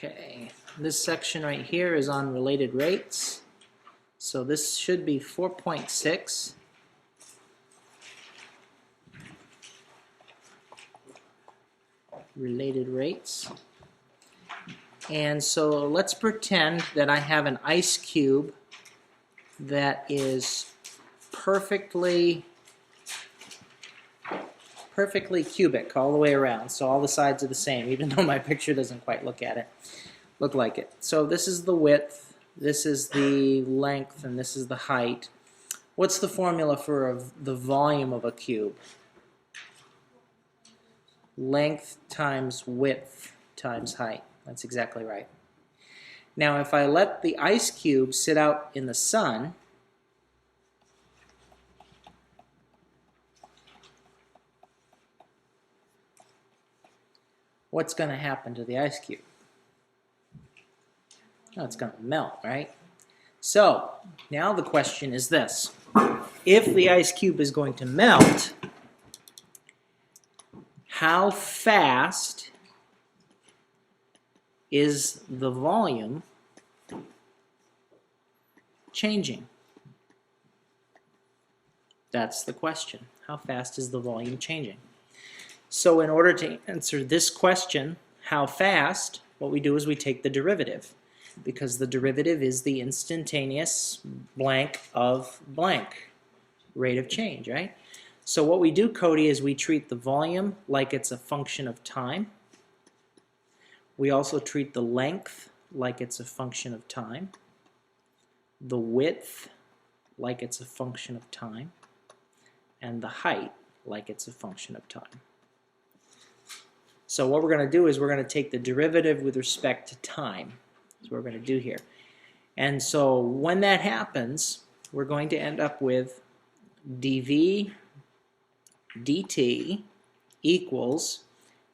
Okay, this section right here is on related rates. So this should be 4.6. Related rates. And so let's pretend that I have an ice cube that is perfectly cubic all the way around. So all the sides are the same, even though my picture doesn't quite look like it. So this is the width, this is the length, and this is the height. What's the formula for the volume of a cube? Length times width times height. That's exactly right. Now if I let the ice cube sit out in the sun, what's going to happen to the ice cube? Oh, it's going to melt, right? So now the question is this. If the ice cube is going to melt, how fast is the volume changing? That's the question. How fast is the volume changing? So in order to answer this question, how fast, what we do is we take the derivative, because the derivative is the instantaneous blank of blank rate of change, right? So what we do, Cody, is we treat the volume like it's a function of time. We also treat the length like it's a function of time, the width like it's a function of time, and the height like it's a function of time. So what we're going to do is we're going to take the derivative with respect to time. That's what we're going to do here. And so when that happens, we're going to end up with dv dt equals,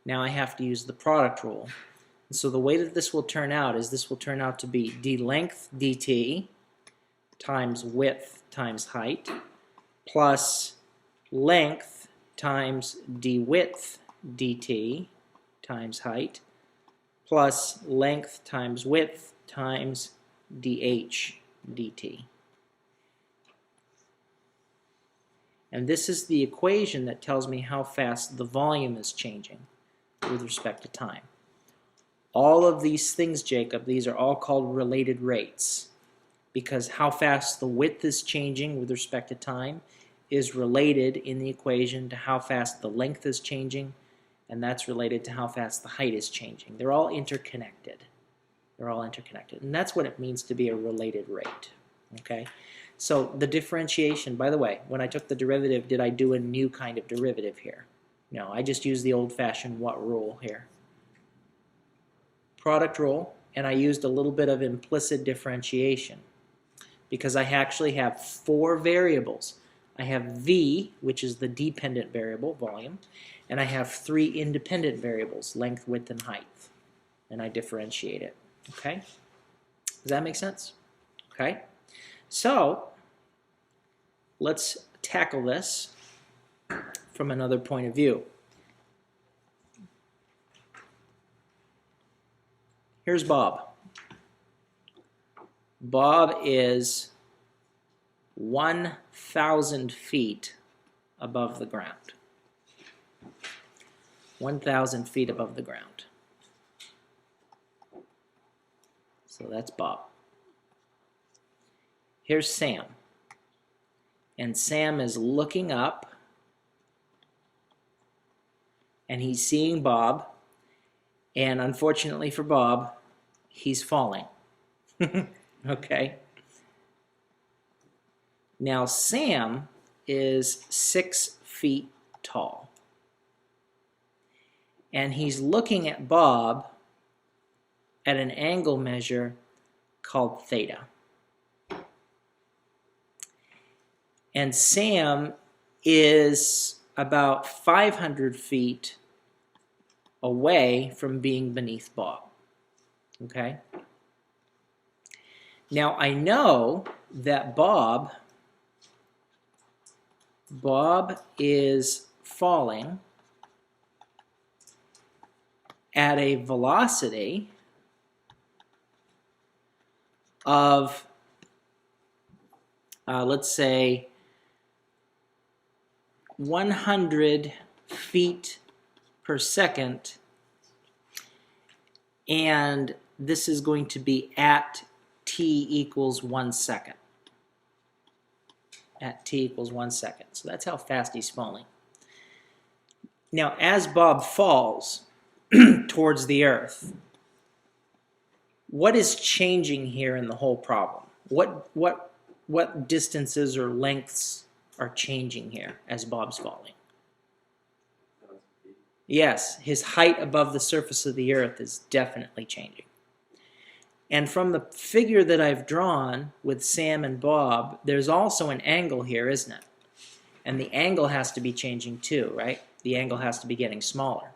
now I have to use the product rule. And so the way that this will turn out is this will turn out to be d length dt times width times height plus length times d width dt times height plus length times width times dh dt. And this is the equation that tells me how fast the volume is changing with respect to time. All of these things, Jacob, these are all called related rates, because how fast the width is changing with respect to time is related in the equation to how fast the length is changing, and that's related to how fast the height is changing. They're all interconnected. They're all interconnected, and that's what it means to be a related rate. Okay? So the differentiation, by the way, when I took the derivative, did I do a new kind of derivative here? No, I just used the old-fashioned what rule here? Product rule, and I used a little bit of implicit differentiation because I actually have 4 variables. I have v, which is the dependent variable, volume, and I have 3 independent variables, length, width, and height, and I differentiate it. Okay? Does that make sense? Okay? So let's tackle this from another point of view. Here's Bob. Bob is 1,000 feet above the ground. 1,000 feet above the ground. So that's Bob. Here's Sam. And Sam is looking up and he's seeing Bob, and unfortunately for Bob, he's falling. Okay? Now Sam is 6 feet tall. And he's looking at Bob at an angle measure called theta. And Sam is about 500 feet away from being beneath Bob. Okay? Now I know that Bob is falling at a velocity of, let's say, 100 feet per second, and this is going to be at t equals 1 second. At t equals 1 second. So that's how fast he's falling. Now, as Bob falls towards the Earth, what is changing here in the whole problem? What distances or lengths are changing here as Bob's falling? Yes, his height above the surface of the Earth is definitely changing. And from the figure that I've drawn with Sam and Bob, there's also an angle here, isn't it? And the angle has to be changing too, right? The angle has to be getting smaller.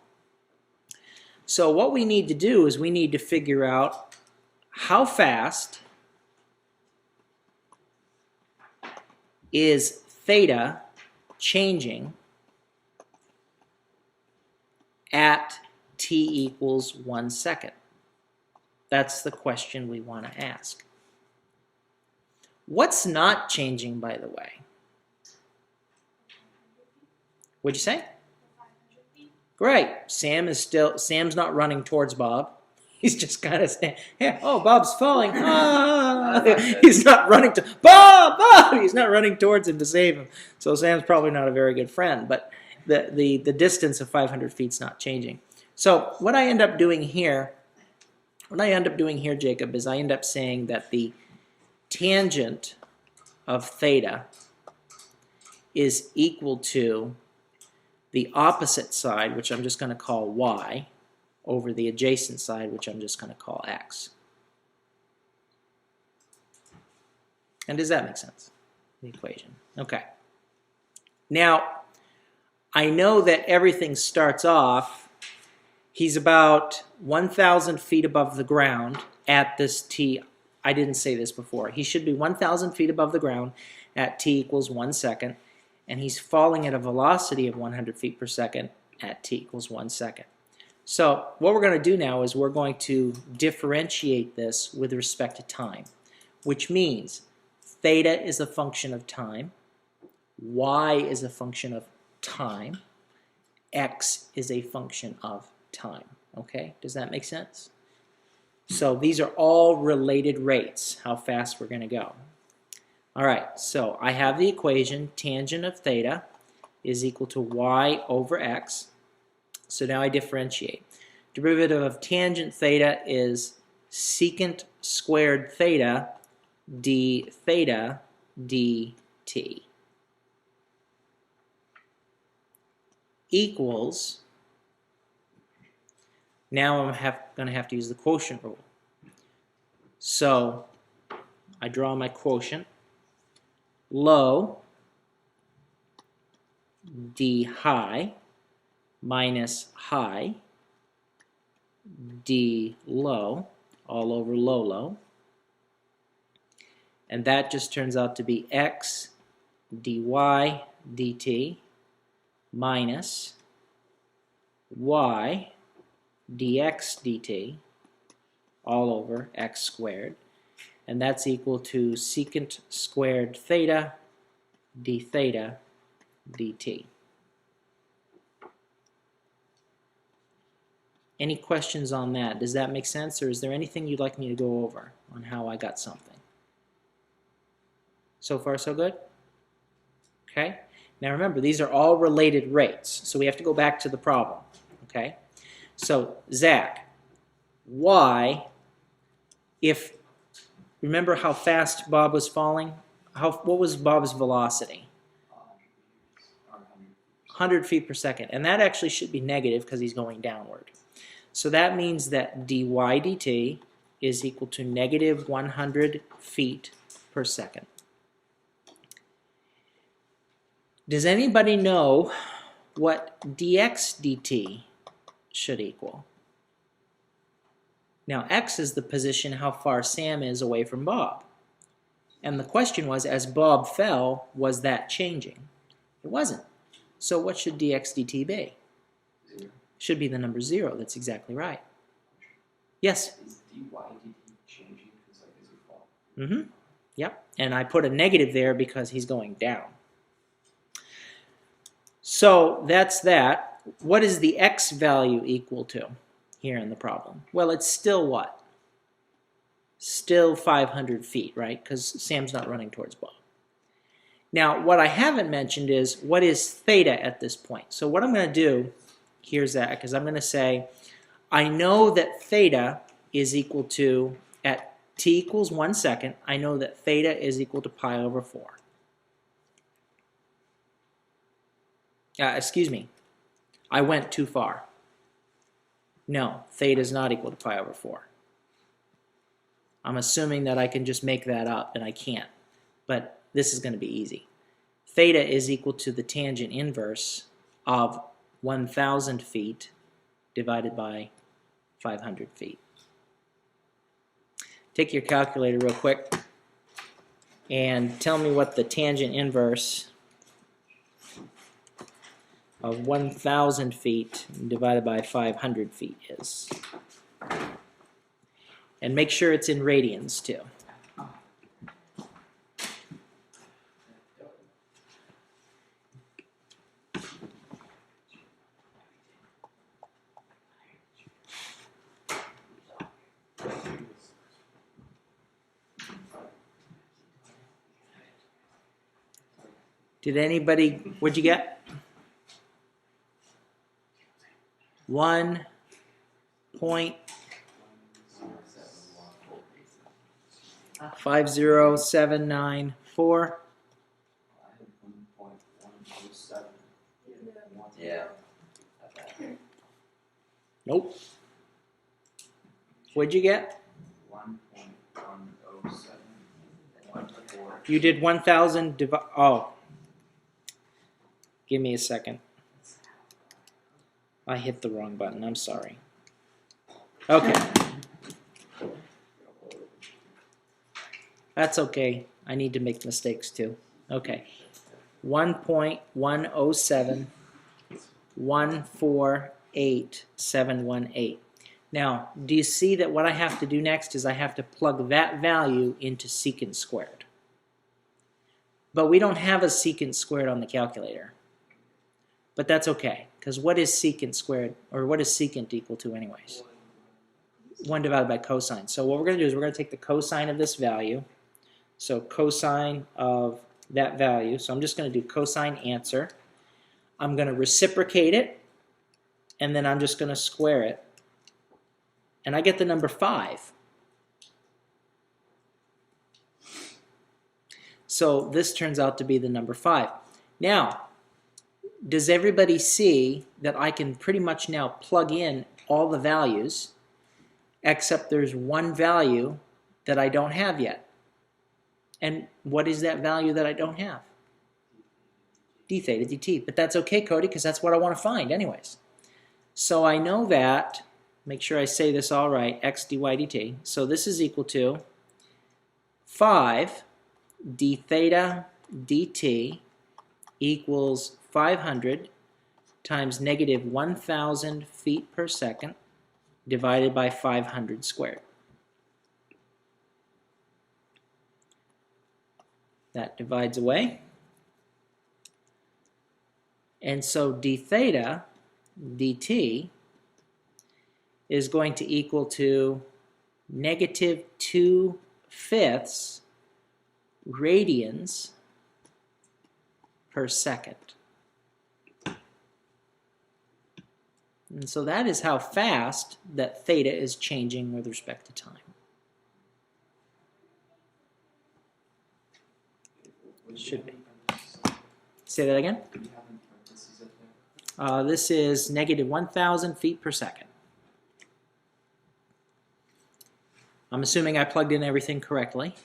So what we need to do is we need to figure out how fast is theta changing at t equals 1 second. That's the question we want to ask. What's not changing, by the way? What'd you say? Great. Sam's not running towards Bob. He's just kind of standing. Yeah, oh, Bob's falling. Ah! He's not running to Bob. He's not running towards him to save him. So Sam's probably not a very good friend. But the distance of 500 feet is not changing. So what I end up doing here, Jacob, is I end up saying that the tangent of theta is equal to the opposite side, which I'm just going to call y, over the adjacent side, which I'm just going to call x. And does that make sense? The equation. Okay. Now, I know that everything starts off, he's about 1,000 feet above the ground at this t. I didn't say this before. He should be 1,000 feet above the ground at t equals 1 second. And he's falling at a velocity of 100 feet per second at t equals 1 second. So what we're going to do now is we're going to differentiate this with respect to time, which means theta is a function of time, y is a function of time, x is a function of time. Okay, does that make sense? So these are all related rates, how fast we're going to go. All right, so I have the equation tangent of theta is equal to y over x. So now I differentiate. Derivative of tangent theta is secant squared theta d theta dt equals, now I'm going to have to use the quotient rule. So I draw my quotient. Low d high minus high d low, all over low, and that just turns out to be x dy dt minus y dx dt all over x squared. And that's equal to secant squared theta d theta dt. Any questions on that? Does that make sense, or is there anything you'd like me to go over on how I got something? So far, so good? Okay. Now remember, these are all related rates, so we have to go back to the problem. Okay. So Zach, why, if remember how fast Bob was falling? What was Bob's velocity? 100 feet per second. And that actually should be negative because he's going downward. So that means that dy dt is equal to negative 100 feet per second. Does anybody know what dx dt should equal? Now, x is the position how far Sam is away from Bob. And the question was, as Bob fell, was that changing? It wasn't. So what should dx dt be? 0. Should be the number 0. That's exactly right. Yes? Is dy dt changing as you fall? Yep, and I put a negative there because he's going down. So that's that. What is the x value equal to here in the problem? Well, it's still what? Still 500 feet, right? Because Sam's not running towards Bob. Now, what I haven't mentioned is what is theta at this point. So what I'm going to do, here's that, because I'm going to say, I know that theta is equal to, at t equals 1 second, I know that theta is equal to pi over 4. Excuse me, I went too far. No, theta is not equal to pi over 4. I'm assuming that I can just make that up, and I can't. But this is going to be easy. Theta is equal to the tangent inverse of 1,000 feet divided by 500 feet. Take your calculator real quick and tell me what the tangent inverse of 1,000 feet divided by 500 feet is. And make sure it's in radians too. Did anybody, what'd you get? 1.50794. Yeah. Nope. What'd you get? 1.107. You did 1,000 oh. Give me a second. I hit the wrong button. I'm sorry. Okay. That's okay. I need to make mistakes too. Okay. 1.107148718. Now, do you see that what I have to do next is I have to plug that value into secant squared. But we don't have a secant squared on the calculator. But that's okay, because what is secant squared, or what is secant equal to anyways? 1 divided by cosine. So what we're going to do is we're going to take the cosine of this value. So cosine of that value. So I'm just going to do cosine answer. I'm going to reciprocate it, and then I'm just going to square it. And I get the number 5. So this turns out to be the number 5. Now, does everybody see that I can pretty much now plug in all the values, except there's one value that I don't have yet? And what is that value that I don't have? D theta dt. But that's okay, Cody, because that's what I want to find anyways. So I know that, make sure I say this all right, x dy dt. So this is equal to 5 d theta dt equals 500 times negative 1,000 feet per second divided by 500 squared. That divides away. And so d theta dt is going to equal to negative 2/5 radians per second. And so that is how fast that theta is changing with respect to time. Should be. Say that again? This is negative 1,000 feet per second. I'm assuming I plugged in everything correctly.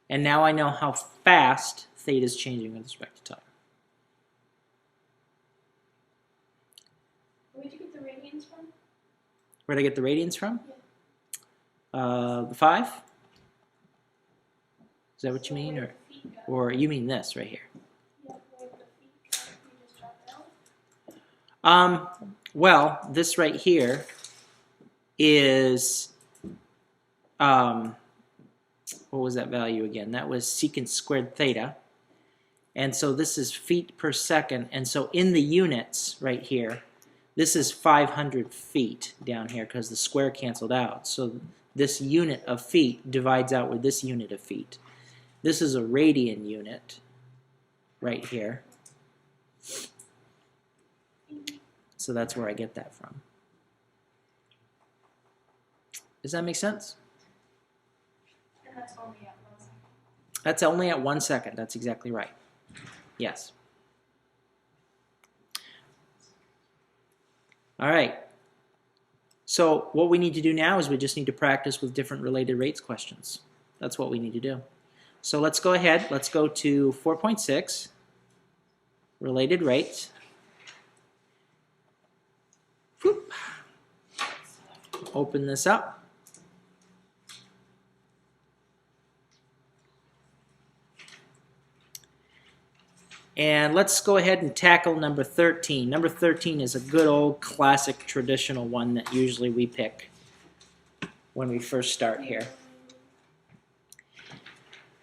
And now I know how fast theta is changing with respect to time. Where did you get the radians from? Where did I get the radians from? Yeah. The 5? Is that what you mean? Or you mean this right here? Yeah, where the feet go, you just drop down? Well, this right here is what was that value again? That was secant squared theta. And so this is feet per second. And so in the units right here, this is 500 feet down here because the square canceled out. So this unit of feet divides out with this unit of feet. This is a radian unit right here. So that's where I get that from. Does that make sense? And that's only at 1 second. That's only at 1 second. That's exactly right. Yes. All right. So what we need to do now is we just need to practice with different related rates questions. That's what we need to do. So let's go ahead. Let's go to 4.6, related rates. Whoop. Open this up. And let's go ahead and tackle number 13. Number 13 is a good old classic traditional one that usually we pick when we first start here.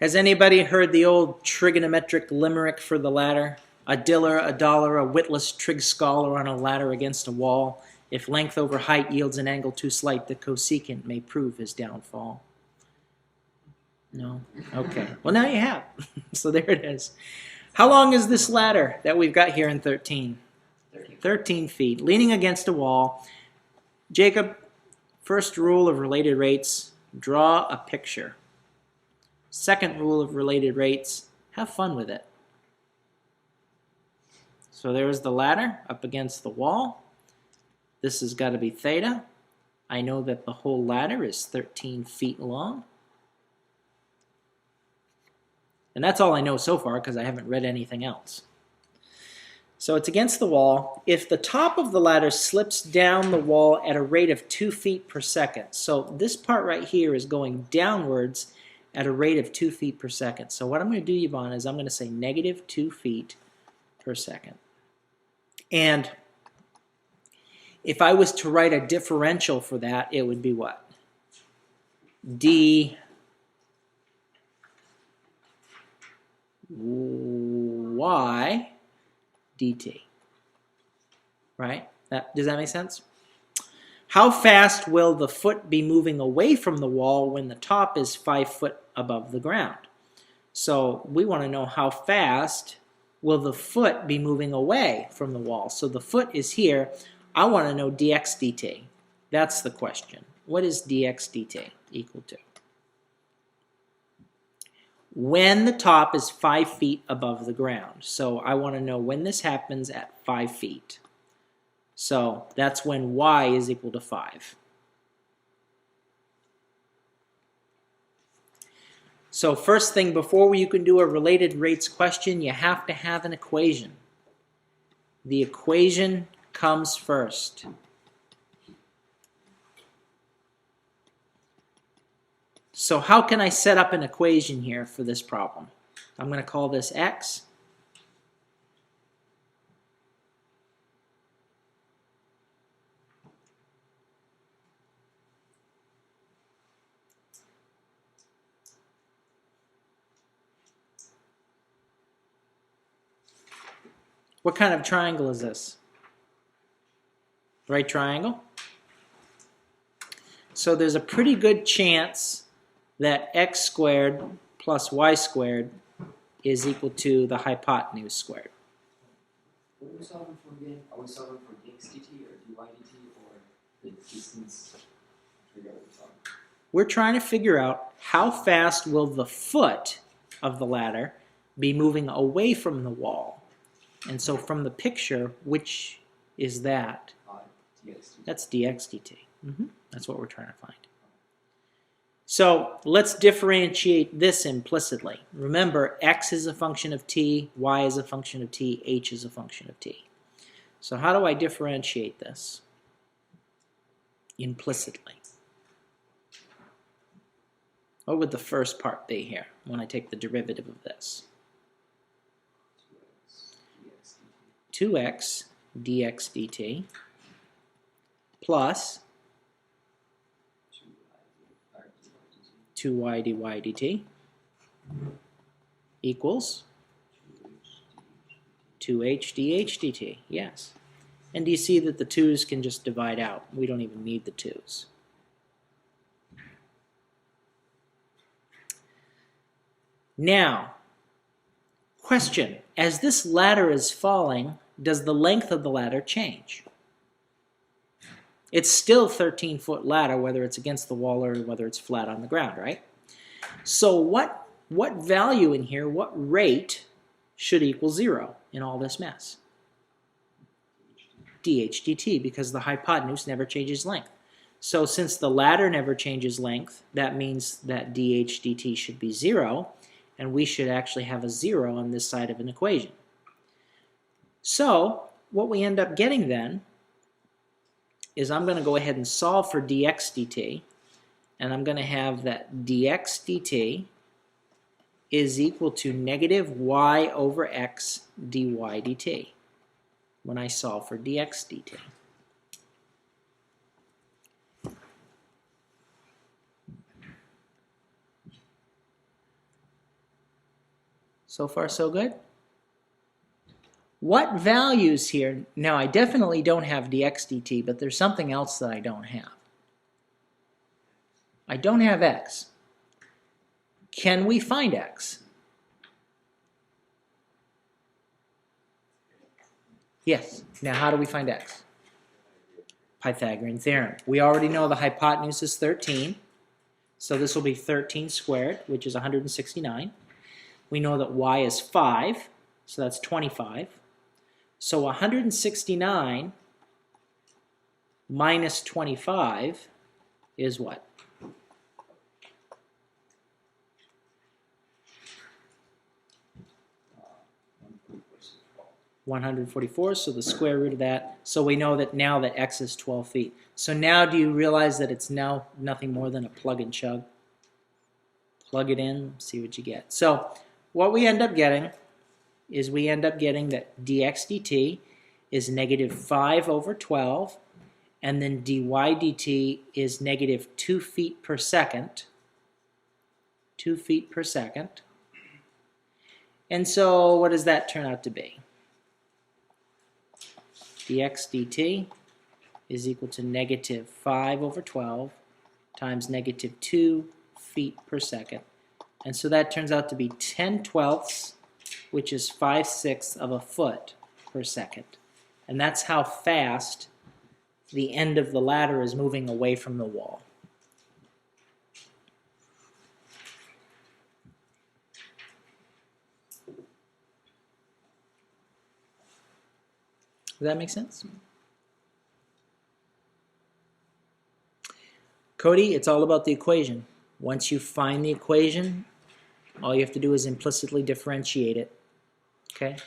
Has anybody heard the old trigonometric limerick for the ladder? A diller, a dollar, a witless trig scholar on a ladder against a wall. If length over height yields an angle too slight, the cosecant may prove his downfall. No? Okay. Well, now you have. So there it is. How long is this ladder that we've got here in 13? 13 feet. Leaning against a wall. Jacob, first rule of related rates, draw a picture. Second rule of related rates, have fun with it. So there's the ladder up against the wall. This has got to be theta. I know that the whole ladder is 13 feet long. And that's all I know so far because I haven't read anything else. So it's against the wall. If the top of the ladder slips down the wall at a rate of 2 feet per second, so this part right here is going downwards at a rate of 2 feet per second. So what I'm going to do, Yvonne, is I'm going to say negative 2 feet per second. And if I was to write a differential for that, it would be what? D y dt, right? Does that make sense? How fast will the foot be moving away from the wall when the top is 5 foot above the ground? So we want to know how fast will the foot be moving away from the wall. So the foot is here. I want to know dx dt. That's the question. What is dx dt equal to? When the top is 5 feet above the ground. So I want to know when this happens at 5 feet. So that's when y is equal to 5. So first thing, before you can do a related rates question, you have to have an equation. The equation comes first. So how can I set up an equation here for this problem? I'm going to call this x. What kind of triangle is this? Right triangle? So there's a pretty good chance that x squared plus y squared is equal to the hypotenuse squared. What are we solving for again? Are we solving for dx dt or dy dt or the distance? I forget what we're solving. We're trying to figure out how fast will the foot of the ladder be moving away from the wall. And so from the picture, which is that? Dx dt. That's dx dt. That's what we're trying to find. So let's differentiate this implicitly. Remember, x is a function of t, y is a function of t, h is a function of t. So how do I differentiate this? Implicitly. What would the first part be here when I take the derivative of this? 2x dx dt plus 2y dy dt equals 2h dh dt. Yes. And do you see that the 2's can just divide out? We don't even need the 2's. Now, question. As this ladder is falling, does the length of the ladder change? It's still 13-foot ladder, whether it's against the wall or whether it's flat on the ground, right? So what value in here, what rate should equal 0 in all this mess? dh dt, because the hypotenuse never changes length. So since the ladder never changes length, that means that dh dt should be 0, and we should actually have a 0 on this side of an equation. So what we end up getting then is I'm going to go ahead and solve for dx dt, and I'm going to have that dx dt is equal to negative y over x dy dt when I solve for dx dt. So far, so good? What values here? Now, I definitely don't have dx dt, but there's something else that I don't have. I don't have x. Can we find x? Yes. Now, how do we find x? Pythagorean theorem. We already know the hypotenuse is 13, so this will be 13 squared, which is 169. We know that y is 5, so that's 25. So 169 minus 25 is what? 144, so the square root of that. So we know that now that x is 12 feet. So now do you realize that it's now nothing more than a plug and chug? Plug it in, see what you get. So what we end up getting is we end up getting that dx dt is negative 5 over 12, and then dy dt is negative 2 feet per second. 2 feet per second. And so what does that turn out to be? Dx dt is equal to negative 5 over 12 times negative 2 feet per second. And so that turns out to be 10/12, which is 5/6 of a foot per second. And that's how fast the end of the ladder is moving away from the wall. Does that make sense? Cody, it's all about the equation. Once you find the equation, all you have to do is implicitly differentiate it. Okay?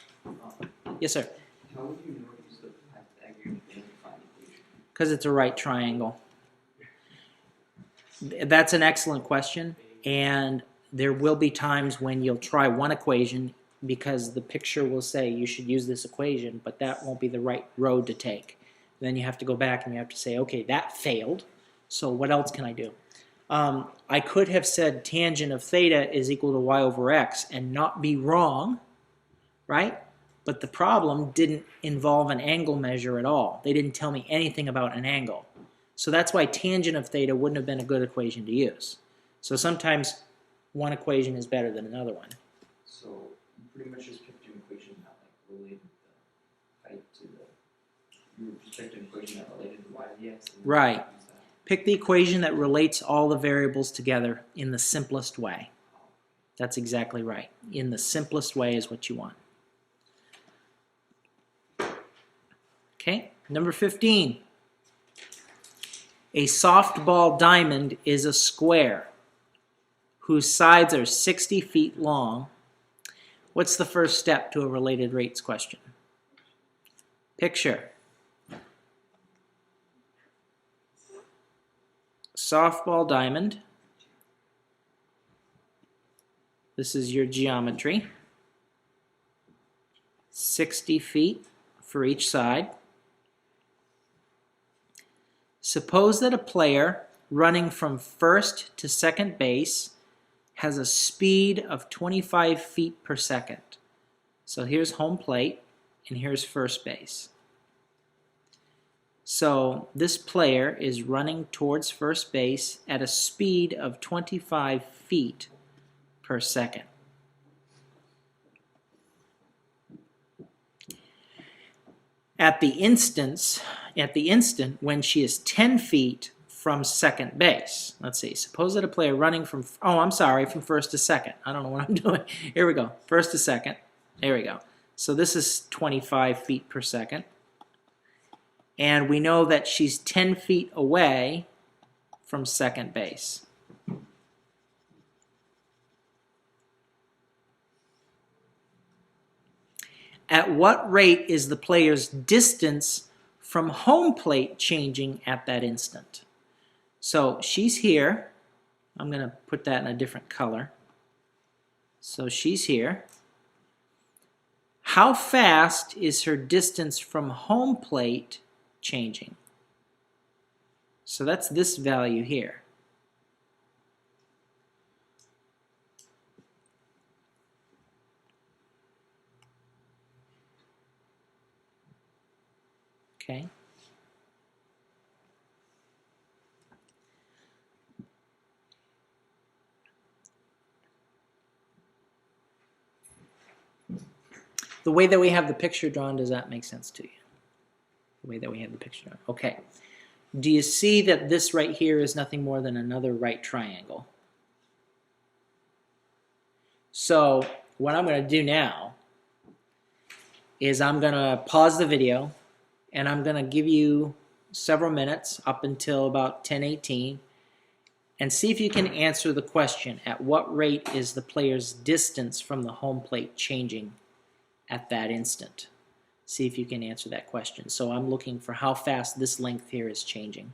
Yes, sir? How would you know to use the Pythagorean theorem to find the equation? Because it's a right triangle. That's an excellent question, and there will be times when you'll try one equation because the picture will say you should use this equation, but that won't be the right road to take. Then you have to go back and you have to say, okay, that failed, so what else can I do? I could have said tangent of theta is equal to y over x and not be wrong, right? But the problem didn't involve an angle measure at all. They didn't tell me anything about an angle. So that's why tangent of theta wouldn't have been a good equation to use. So sometimes one equation is better than another one. So you pretty much just picked an equation that like related the height to the. You just picked an equation that related the y to the x. And Right. use that. Pick the equation that relates all the variables together in the simplest way. That's exactly right. In the simplest way is what you want. Okay, number 15. A softball diamond is a square whose sides are 60 feet long. What's the first step to a related rates question? Picture. Softball diamond. This is your geometry. 60 feet for each side. Suppose that a player running from first to second base has a speed of 25 feet per second. So here's home plate, and here's first base. So this player is running towards first base at a speed of 25 feet per second. At the instant when she is 10 feet from second base. Let's see, suppose that a player running from first to second. I don't know what I'm doing. Here we go, first to second. There we go. So this is 25 feet per second. And we know that she's 10 feet away from second base. At what rate is the player's distance from home plate changing at that instant? So she's here. I'm going to put that in a different color. So she's here. How fast is her distance from home plate changing? So that's this value here. Okay. The way that we have the picture drawn, does that make sense to you? The way that we have the picture drawn. Okay. Do you see that this right here is nothing more than another right triangle? So what I'm going to do now is I'm going to pause the video and I'm going to give you several minutes up until about 10:18 and see if you can answer the question, at what rate is the player's distance from the home plate changing at that instant? See if you can answer that question. So I'm looking for how fast this length here is changing.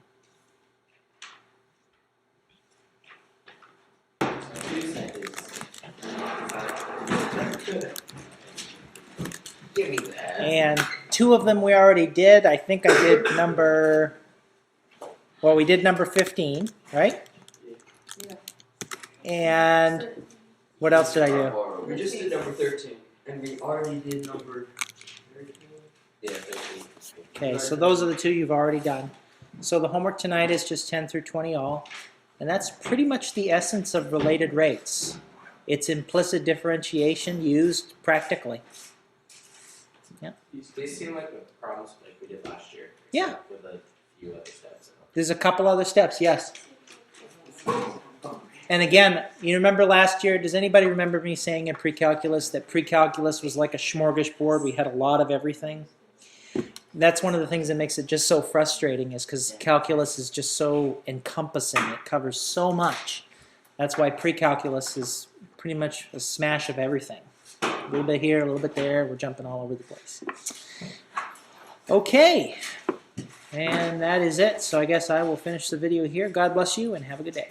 Give me that. And two of them we already did. I think I did number, well, we did number 15, right? Yeah. And what else did I do? We just did number 13, and we already did number 13. Yeah, 13. Okay, so those are the two you've already done. So the homework tonight is just 10 through 20 all. And that's pretty much the essence of related rates. It's implicit differentiation used practically. They seem like the problems like we did last year. Yeah. With a few other steps. There's a couple other steps, yes. And again, you remember last year, does anybody remember me saying in pre-calculus that pre-calculus was like a smorgasbord? We had a lot of everything. That's one of the things that makes it just so frustrating, is because calculus is just so encompassing. It covers so much. That's why pre-calculus is pretty much a smash of everything. A little bit here, a little bit there. We're jumping all over the place. Okay. And that is it. So I guess I will finish the video here. God bless you and have a good day.